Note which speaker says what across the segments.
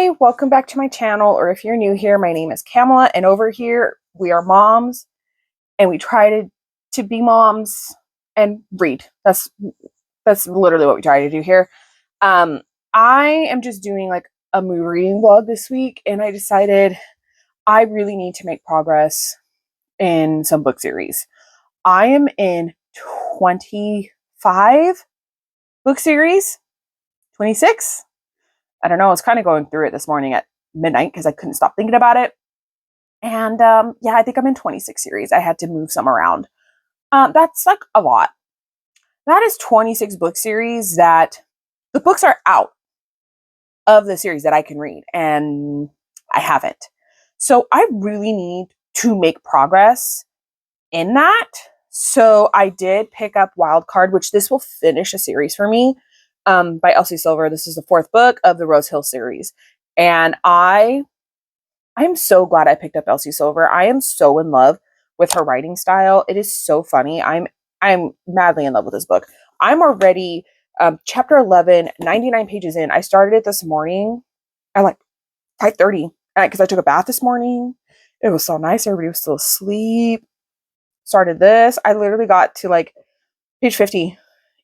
Speaker 1: Hi, welcome back to my channel, or if you're new here, my name is Kamala, and over here we are moms, and we try to be moms and read. That's literally what we try to do here. I am just doing like a movie reading vlog this week, and I decided I really need to make progress in some book series. I am in 25 book series, 26. I don't know. I was kind of going through it this morning at midnight because I couldn't stop thinking about it. And yeah, I think I'm in 26 series. I had to move some around. That's like a lot. That is 26 book series that the books are out of the series that I can read, and I haven't. So I really need to make progress in that. So I did pick up Wildcard, which this will finish a series for me. By Elsie Silver. This is the 4th book of the Rose Hill series. And I'm so glad I picked up Elsie Silver. I am so in love with her writing style. It is so funny. I'm madly in love with this book. I'm already chapter 11, 99 pages in. I started it this morning at like 5:30 because I took a bath this morning. It was so nice. Everybody was still asleep. Started this. I literally got to like page 50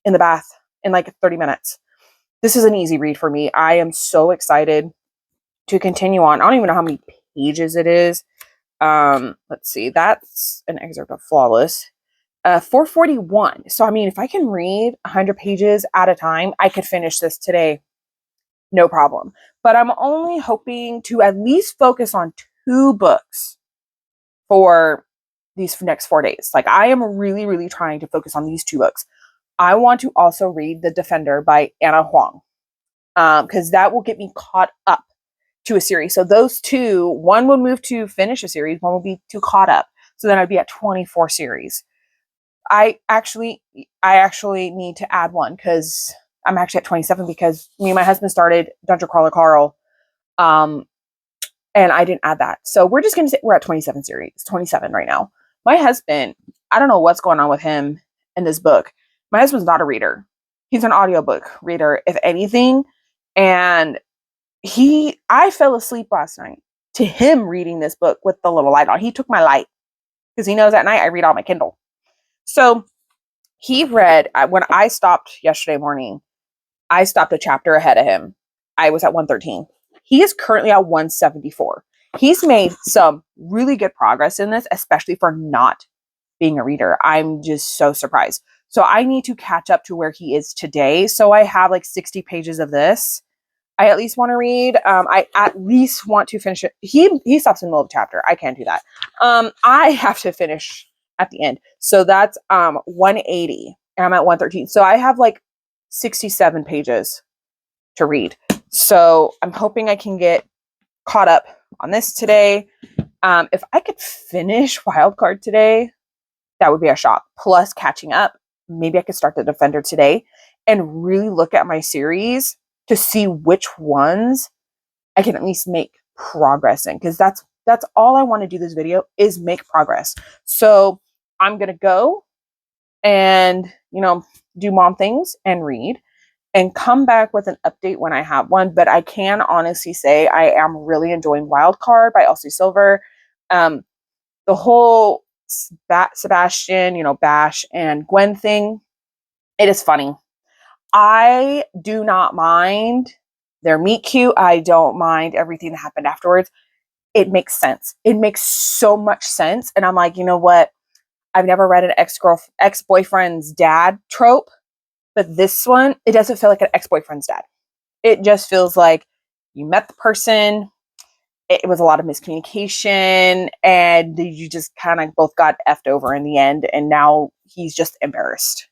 Speaker 1: in the bath in like 30 minutes. This is an easy read for me. I am so excited to continue on. I don't even know how many pages it is. Let's see. That's an excerpt of Flawless. 441. So, I mean, if I can read 100 pages at a time, I could finish this today. No problem. But I'm only hoping to at least focus on 2 books for these next 4 days. Like, I am really, really trying to focus on these 2 books. I want to also read The Defender by Anna Huang, because that will get me caught up to a series. So those 2, one will move to finish a series, one will be to caught up. So then I'd be at 24 series. I actually need to add one because I'm actually at 27 because me and my husband started Dungeon Crawler Carl, and I didn't add that. So we're just going to say we're at 27 series, 27 right now. My husband, I don't know what's going on with him in this book. My husband's not a reader. He's an audiobook reader, if anything. And I fell asleep last night to him reading this book with the little light on. He took my light because he knows at night I read on my Kindle. So he read, when I stopped yesterday morning, I stopped a chapter ahead of him. I was at 113. He is currently at 174. He's made some really good progress in this, especially for not being a reader. I'm just so surprised. So I need to catch up to where he is today. So I have like 60 pages of this. I at least want to read. I at least want to finish it. He stops in the middle of the chapter. I can't do that. I have to finish at the end. So that's 180. And I'm at 113. So I have like 67 pages to read. So I'm hoping I can get caught up on this today. If I could finish Wildcard today, that would be a shot. Plus catching up. Maybe I could start The Defender today and really look at my series to see which ones I can at least make progress in. Because that's all I want to do this video is make progress. So I'm going to go and, do mom things and read and come back with an update when I have one. But I can honestly say I am really enjoying Wildcard by Elsie Silver. The whole Sebastian, Bash and Gwen thing, it is funny. I do not mind their meet cute. I don't mind everything that happened afterwards. It makes sense. It makes so much sense. And I'm like, you know what? I've never read an ex-boyfriend's dad trope, but this one, it doesn't feel like an ex-boyfriend's dad. It just feels like you met the person. It was a lot of miscommunication and you just kind of both got effed over in the end. And now he's just embarrassed.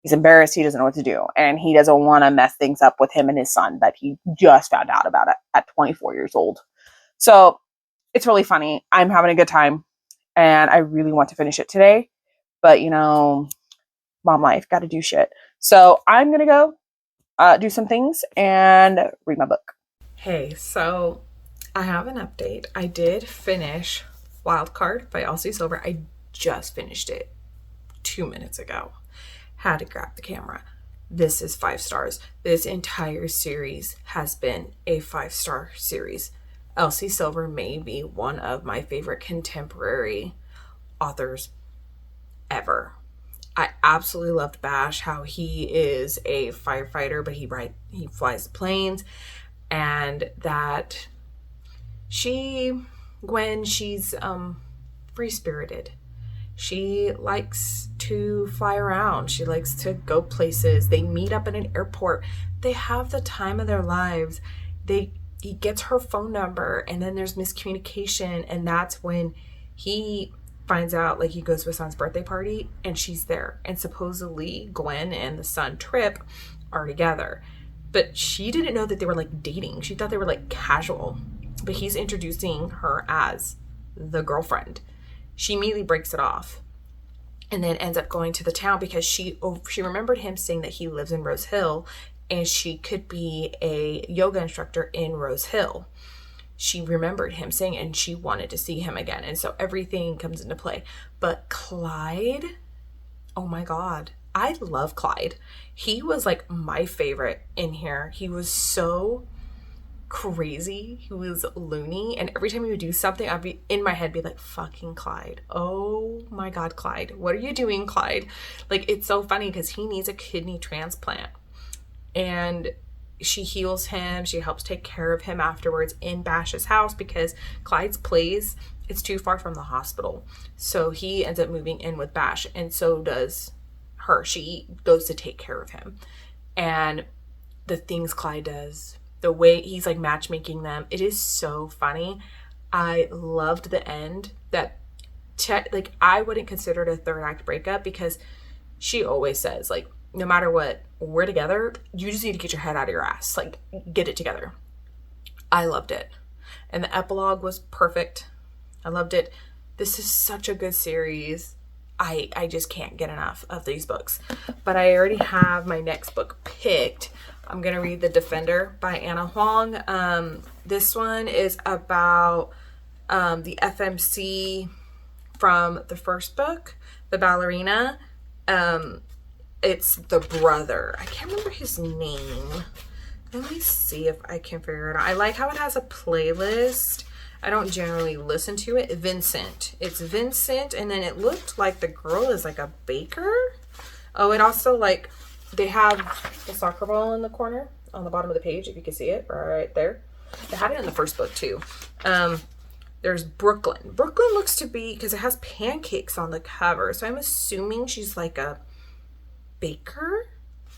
Speaker 1: He's embarrassed. He doesn't know what to do. And he doesn't want to mess things up with him and his son that he just found out about it at 24 years old. So it's really funny. I'm having a good time and I really want to finish it today. But, mom life, got to do shit. So I'm going to go do some things and read my book.
Speaker 2: Hey, so I have an update. I did finish Wildcard by Elsie Silver. I just finished it 2 minutes ago. Had to grab the camera. This is 5 stars. This entire series has been a 5-star series. Elsie Silver may be one of my favorite contemporary authors ever. I absolutely loved Bash, how he is a firefighter, but he flies planes, and that she Gwen, she's free spirited. She likes to fly around. She likes to go places. They meet up at an airport. They have the time of their lives. He gets her phone number, and then there's miscommunication, and that's when he finds out, like, he goes to his son's birthday party and she's there, and supposedly Gwen and the son Trip are together, but she didn't know that they were like dating. She thought they were like casual, but he's introducing her as the girlfriend. She immediately breaks it off and then ends up going to the town because she remembered him saying that he lives in Rose Hill and she could be a yoga instructor in Rose Hill. She remembered him saying, and she wanted to see him again. And so everything comes into play. But Clyde, oh my God, I love Clyde. He was like my favorite in here. He was so crazy. He was loony. And every time he would do something, I'd be in my head, be like, fucking Clyde. Oh my God, Clyde. What are you doing, Clyde? Like, it's so funny because he needs a kidney transplant. And she heals him. She helps take care of him afterwards in Bash's house because Clyde's place, it's too far from the hospital. So he ends up moving in with Bash, and so does her. She goes to take care of him. And the things Clyde does, the way he's like matchmaking them, it is so funny. I loved the end that like I wouldn't consider it a third act breakup because she always says, like, no matter what, we're together. You just need to get your head out of your ass. Like, get it together. I loved it. And the epilogue was perfect. I loved it. This is such a good series. I just can't get enough of these books. But I already have my next book picked. I'm going to read The Defender by Anna Huang. This one is about the FMC from the first book, the ballerina. It's the brother. I can't remember his name. Let me see if I can figure it out. I like how it has a playlist. I don't generally listen to it. Vincent. It's Vincent, and then it looked like the girl is like a baker. Oh, it also, like, they have the soccer ball in the corner on the bottom of the page, if you can see it right there. They had it in the first book too. There's Brooklyn. Brooklyn looks to be, because it has pancakes on the cover, so I'm assuming she's like a baker.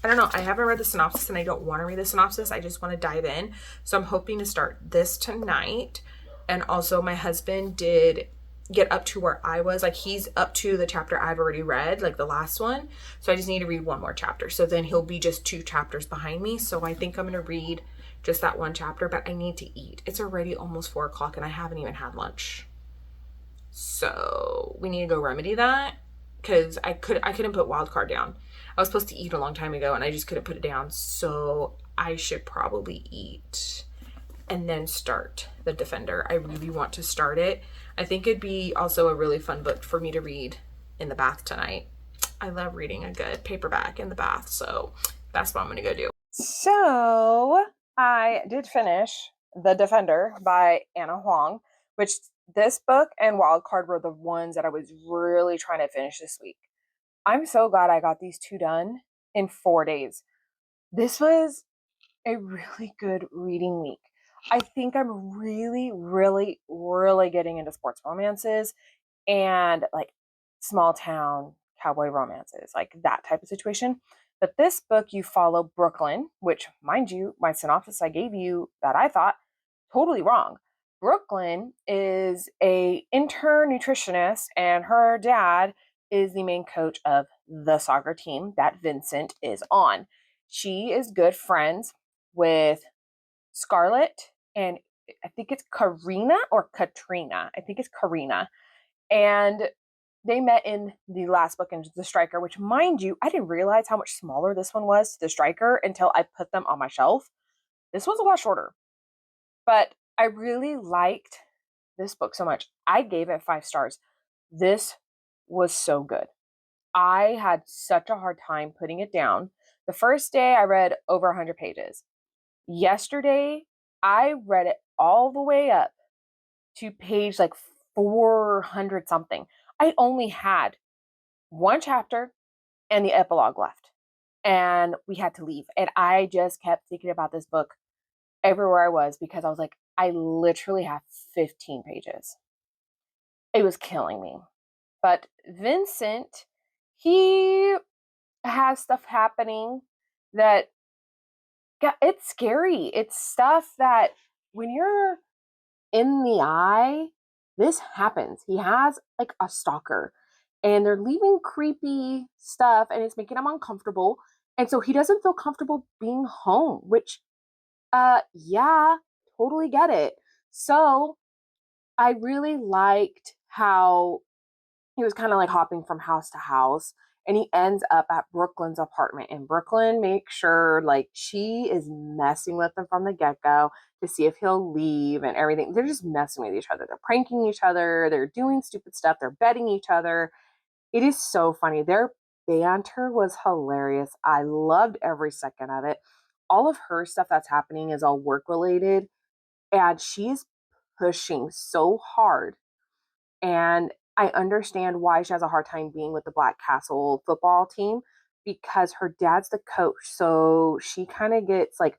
Speaker 2: I don't know. I haven't read the synopsis and I don't want to read the synopsis. I just want to dive in. So I'm hoping to start this tonight. And also my husband did get up to where I was. Like, he's up to the chapter I've already read, like the last one. So I just need to read one more chapter. So then he'll be just 2 chapters behind me. So I think I'm going to read just that one chapter, but I need to eat. It's already almost 4 o'clock and I haven't even had lunch. So we need to go remedy that because I couldn't put Wildcard down. I was supposed to eat a long time ago and I just couldn't put it down. So I should probably eat and then start The Defender. I really want to start it. I think it'd be also a really fun book for me to read in the bath tonight. I love reading a good paperback in the bath. So that's what I'm going to go do.
Speaker 1: So I did finish The Defender by Anna Huang, which this book and Wildcard were the ones that I was really trying to finish this week. I'm so glad I got these 2 done in 4 days. This was a really good reading week. I think I'm really, really, really getting into sports romances and like small town cowboy romances, like that type of situation. But this book, you follow Brooklyn, which, mind you, my synopsis I gave you that I thought totally wrong. Brooklyn is a intern nutritionist, and her dad is the main coach of the soccer team that Vincent is on. She is good friends with Scarlett, and I think it's Karina or Katrina. I think it's Karina. And they met in the last book in The Striker, which, mind you, I didn't realize how much smaller this one was to The Striker until I put them on my shelf. This one's a lot shorter, but I really liked this book so much. I gave it 5 stars. This was so good. I had such a hard time putting it down. The first day I read over 100 pages. Yesterday, I read it all the way up to page like 400 something. I only had one chapter and the epilogue left. And we had to leave. And I just kept thinking about this book everywhere I was because I was like, I literally have 15 pages. It was killing me. But Vincent, he has stuff happening that, yeah, it's scary. It's stuff that when you're in the eye, this happens. He has like a stalker and they're leaving creepy stuff and it's making him uncomfortable. And so he doesn't feel comfortable being home, which, yeah, totally get it. So I really liked how he was kind of like hopping from house to house and he ends up at Brooklyn's apartment and Brooklyn makes sure like she is messing with him from the get-go to see if he'll leave and everything. They're just messing with each other. They're pranking each other. They're doing stupid stuff. They're betting each other. It is so funny. Their banter was hilarious. I loved every second of it. All of her stuff that's happening is all work related and she's pushing so hard and I understand why she has a hard time being with the Black Castle football team because her dad's the coach. So she kind of gets like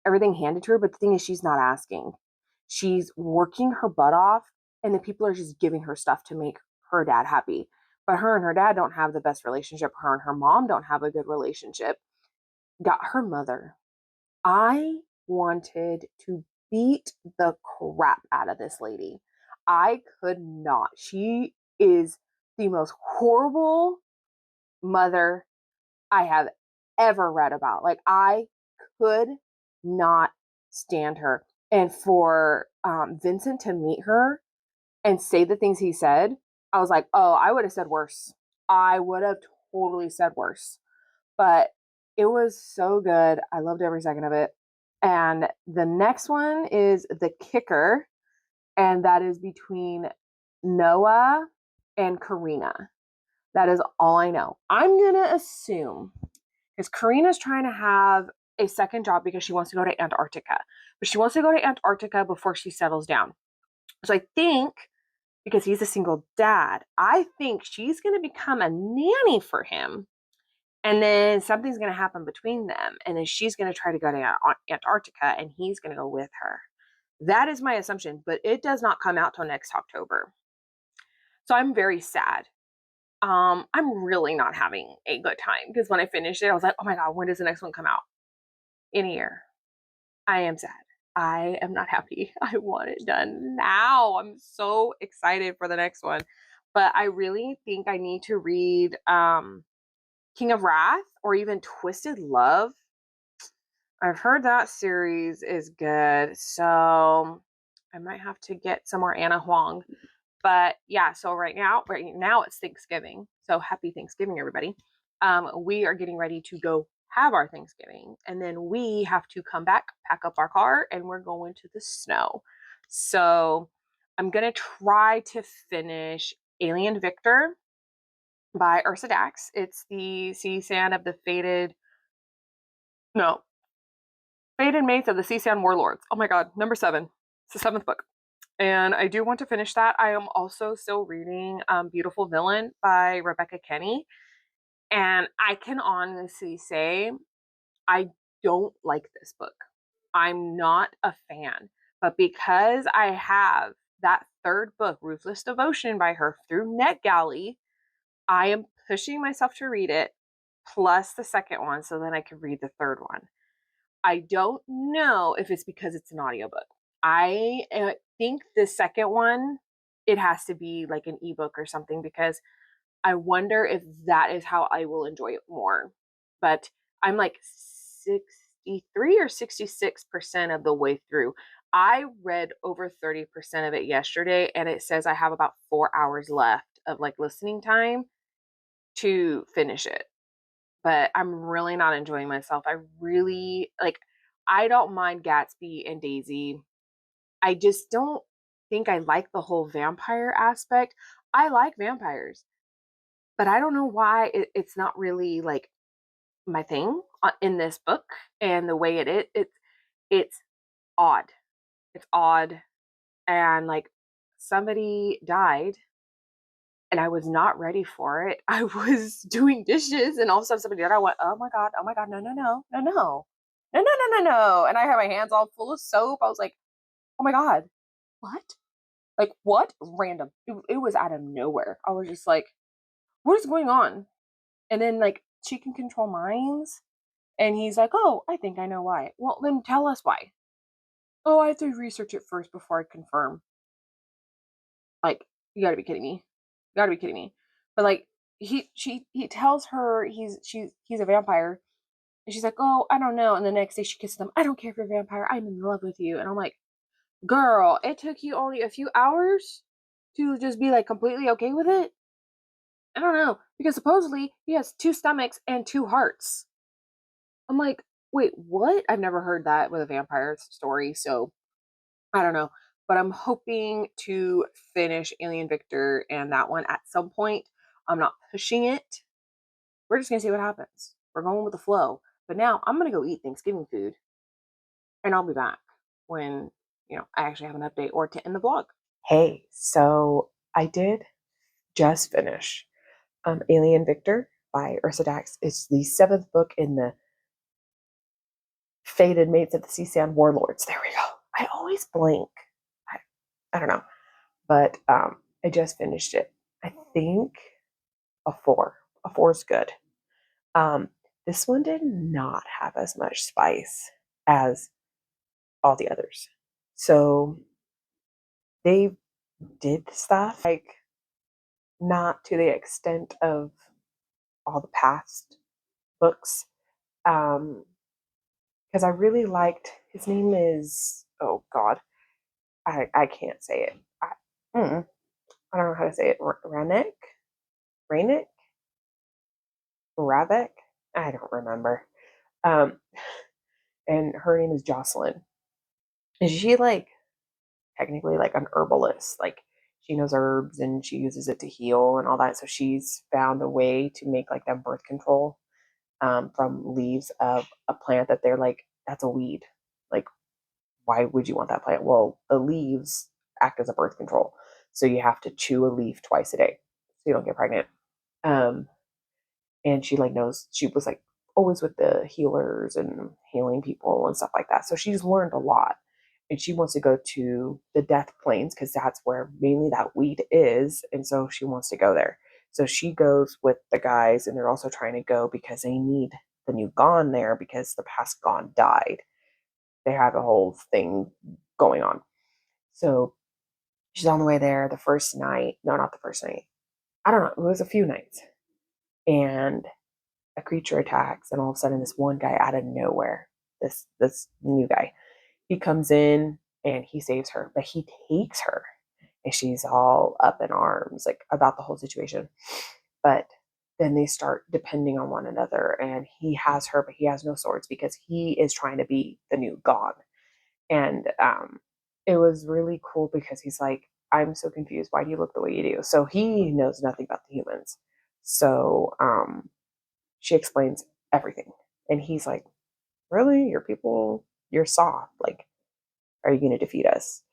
Speaker 1: everything handed to her. But the thing is, she's not asking. She's working her butt off, and the people are just giving her stuff to make her dad happy. But her and her dad don't have the best relationship. Her and her mom don't have a good relationship. Got her mother. I wanted to beat the crap out of this lady. I could not. She is the most horrible mother I have ever read about. Like, I could not stand her. And for Vincent to meet her and say the things he said, I was like, oh, I would have said worse. I would have totally said worse. But it was so good. I loved every second of it. And the next one is The Kicker, and that is between Noah and Karina. That is all I know. I'm going to assume because Karina's trying to have a second job because she wants to go to Antarctica, but she wants to go to Antarctica before she settles down. So I think because he's a single dad, I think she's going to become a nanny for him and then something's going to happen between them. And then she's going to try to go to Antarctica and he's going to go with her. That is my assumption, but it does not come out till next October. So I'm very sad. I'm really not having a good time because when I finished it, I was like, oh my God, when does the next one come out? In a year. I am sad. I am not happy. I want it done now. I'm so excited for the next one. But I really think I need to read King of Wrath or even Twisted Love. I've heard that series is good. So I might have to get some more Anna Huang. But yeah, so right now it's Thanksgiving. So happy Thanksgiving, everybody. We are getting ready to go have our Thanksgiving. And then we have to come back, pack up our car, and we're going to the snow. So I'm going to try to finish Alien Victor by Ursa Dax. It's the sea sand of the no, Fated Mates of the Sea Sand Warlords. Oh my God, number 7. It's the 7th book. And I do want to finish that. I am also still reading Beautiful Villain by Rebecca Kenny. And I can honestly say I don't like this book. I'm not a fan. But because I have that third book, Ruthless Devotion by her through NetGalley, I am pushing myself to read it plus the second one so then I can read the third one. I don't know if it's because it's an audiobook. I think the second one, it has to be like an ebook or something because I wonder if that is how I will enjoy it more. But I'm like 63 or 66% of the way through. I read over 30% of it yesterday, and it says I have about 4 hours left of like listening time to finish it. But I'm really not enjoying myself. I really like, I don't mind Gatsby and Daisy. I just don't think I like the whole vampire aspect. I like vampires, but I don't know why it's not really like my thing in this book, and the way it's odd. It's odd, and like somebody died and I was not ready for it. I was doing dishes and all of a sudden somebody died. I went, oh my God, no, no, no, no, no, no, no, no, no, no. And I had my hands all full of soap. I was like, oh my God, what? Like, what? Random. It was out of nowhere. I was just like, what is going on? And then, like, she can control minds. And he's like, oh, I think I know why. Well, then tell us why. Oh, I have to research it first before I confirm. Like, you gotta be kidding me. You gotta be kidding me. But like he tells her he's a vampire. And she's like, oh, I don't know. And the next day she kisses him. I don't care if you're a vampire. I'm in love with you. And I'm like, girl, it took you only a few hours to just be like completely okay with it. I don't know. Because supposedly he has two stomachs and two hearts. I'm like, wait, what? I've never heard that with a vampire story. So I don't know, but I'm hoping to finish Alien Victor and that one at some point. I'm not pushing it. We're just gonna see what happens. We're going with the flow. But now I'm gonna go eat Thanksgiving food, and I'll be back when I actually have an update or to end the vlog. Hey, so I did just finish Alien Victor by Ursa Dax. It's the 7th book in the Fated Mates of the Sea Sand Warlords. There we go. I always blank. I don't know. But I just finished it. I think a 4. A 4 is good. This one did not have as much spice as all the others. So they did stuff like not to the extent of all the past books. Because I really liked, his name is, oh God, I can't say it. I don't know how to say it. Ranek? Ranek? Ravek? I don't remember. Um, and her name is Jocelyn. And she like technically like an herbalist. Like she knows herbs and she uses it to heal and all that. So she's found a way to make like them birth control from leaves of a plant that they're like, that's a weed. Like, why would you want that plant? Well, the leaves act as a birth control. So you have to chew a leaf twice a day so you don't get pregnant. Um, and she like knows, she was like always with the healers and healing people and stuff like that. So she's learned a lot, and she wants to go to the death plains because that's where mainly that weed is, and so she wants to go there. So she goes with the guys, and they're also trying to go because they need the new Gon there because the past Gon died. They have a whole thing going on. So she's on the way there the first night. No, not the first night. I don't know. It was a few nights. And a creature attacks, and all of a sudden this one guy out of nowhere, this new guy, he comes in and he saves her, but he takes her, and she's all up in arms like about the whole situation. But then they start depending on one another, and he has her, but he has no swords because he is trying to be the new god. And it was really cool because he's like, I'm so confused, why do you look the way you do? So he knows nothing about the humans. So she explains everything. And he's like, really? Your people, you're soft. Like, are you going to defeat us?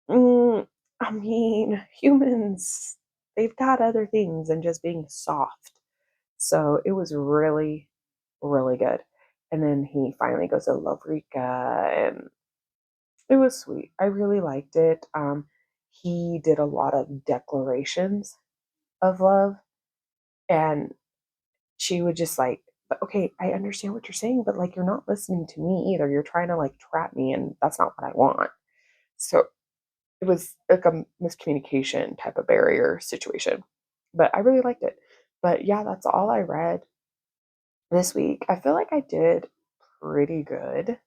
Speaker 1: I mean, humans, they've got other things than just being soft. So it was really, really good. And then he finally goes to Lovrika, and it was sweet. I really liked it. He did a lot of declarations of love, and she would just like, but okay, I understand what you're saying, but like, you're not listening to me either. You're trying to like trap me, and that's not what I want. So it was like a miscommunication type of barrier situation, but I really liked it. But yeah, that's all I read this week. I feel like I did pretty good.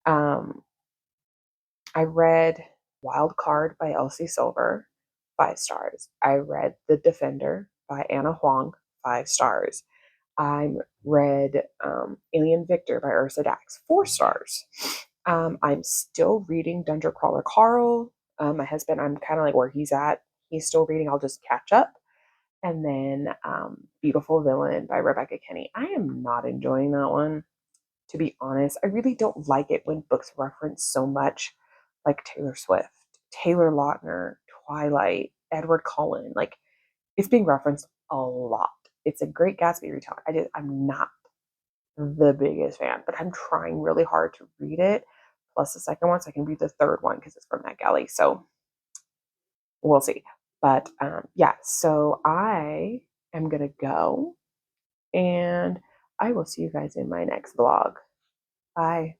Speaker 1: Um, I read Wild Card by Elsie Silver, 5 stars. I read The Defender by Anna Huang, 5 stars. I read Alien Victor by Ursa Dax, 4 stars. I'm still reading Dungeon Crawler Carl. My husband, I'm kind of like where he's at. He's still reading. I'll just catch up. And then Beautiful Villain by Rebecca Kenny. I am not enjoying that one, to be honest. I really don't like it when books reference so much like Taylor Swift, Taylor Lautner, Twilight, Edward Cullen. Like it's being referenced a lot. It's a Great Gatsby retelling. I'm not the biggest fan, but I'm trying really hard to read it. Plus the second one, so I can read the third one because it's from that galley. So we'll see. But yeah, so I am gonna go, and I will see you guys in my next vlog. Bye.